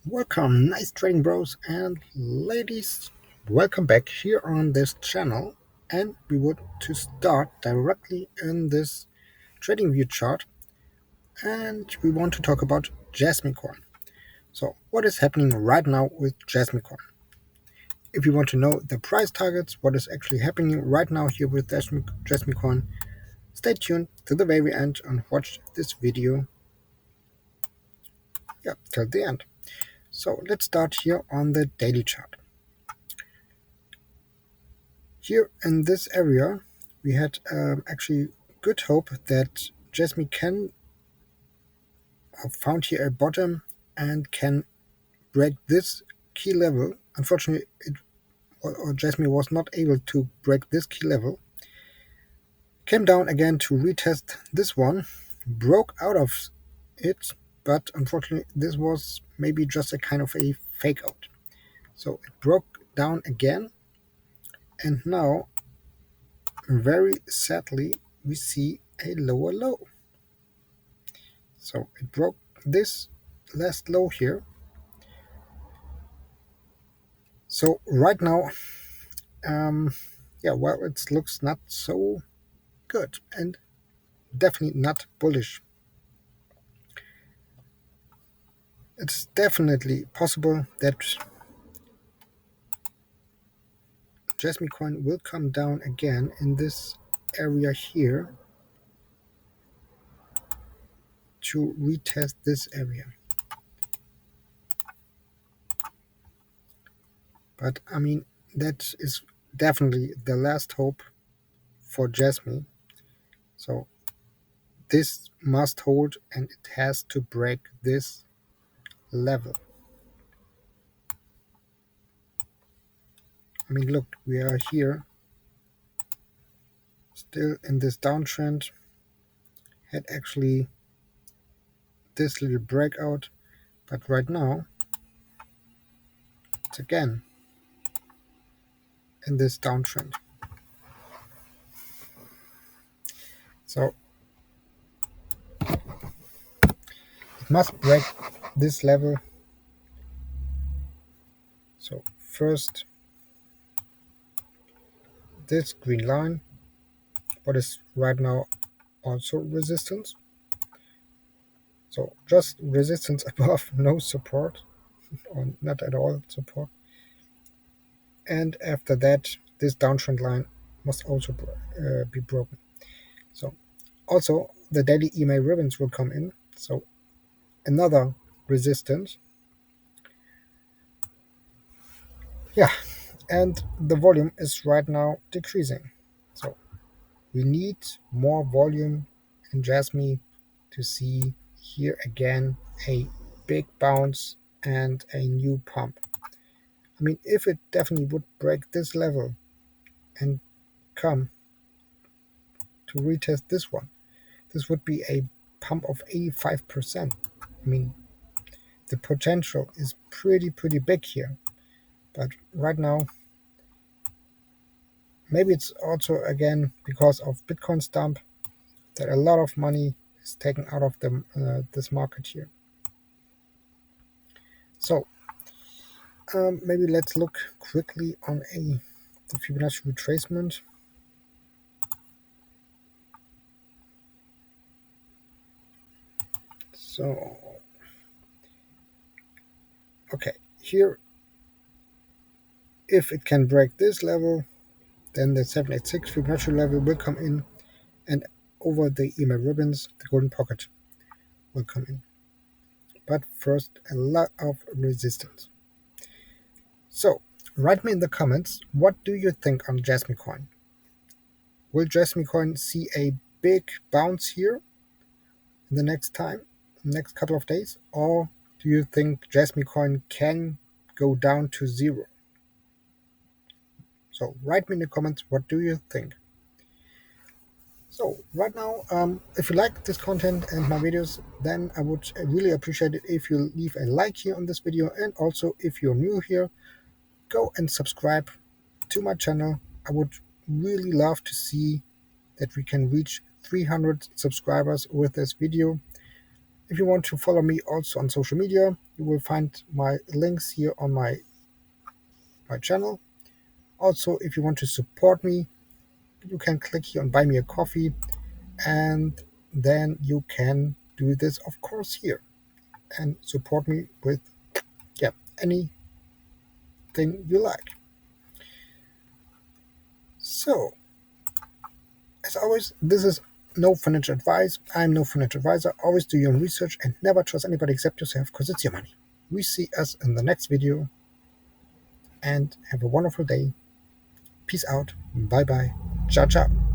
Welcome, nice trading bros and ladies. Welcome back here on this channel. And we would to start directly in this trading view chart. And we want to talk about Jasmy coin. So, what is happening right now with Jasmy coin? If you want to know the price targets, what is actually happening right now here with Jasmy coin, stay tuned to the very end and watch this video till the end. So, let's start here on the daily chart. Here in this area, we had actually good hope that Jasmy can found here a bottom and can break this key level. Unfortunately, or Jasmy was not able to break this key level. Came down again to retest this one, broke out of it, but unfortunately this was maybe just a kind of a fake out. So it broke down again, and now very sadly we see a lower low. So it broke this last low here. So right now, well, it looks not so good and definitely not bullish. It's definitely possible that Jasmy coin will come down again in this area here to retest this area. But I mean, that is definitely the last hope for Jasmy. So this must hold and it has to break this level. I mean, look, we are here still in this downtrend, had actually this little breakout, but right now it's again in this downtrend. So it must break this level. So first this green line, what is right now also resistance. So just resistance above, no support, or not at all support. And after that, this downtrend line must also be broken. So also the daily EMA ribbons will come in. So another resistance. Yeah, and the volume is right now decreasing. So we need more volume in Jasmy to see here again a big bounce and a new pump. I mean, if it definitely would break this level and come to retest this one, this would be a pump of 85%. I mean, the potential is pretty big here. But right now, maybe it's also again because of Bitcoin's dump that a lot of money is taken out of this market here. So maybe let's look quickly on the Fibonacci retracement. So okay, here if it can break this level, then the 786 Fibonacci level will come in, and over the EMA ribbons, the golden pocket will come in. But first, a lot of resistance. So, write me in the comments, what do you think on Jasmy coin? Will Jasmy coin see a big bounce here in the next couple of days? Or do you think Jasmy coin can go down to zero? So, write me in the comments, what do you think? So right now, if you like this content and my videos, then I would really appreciate it if you leave a like here on this video, and also if you're new here, go and subscribe to my channel. I would really love to see that we can reach 300 subscribers with this video. If you want to follow me also on social media, you will find my links here on my channel. Also, if you want to support me, you can click here on Buy Me a Coffee, and then you can do this, of course, here and support me with anything you like. So, as always, this is no financial advice. I'm no financial advisor. Always do your own research and never trust anybody except yourself because it's your money. We see us in the next video and have a wonderful day. Peace out. Bye bye. Ciao, ciao.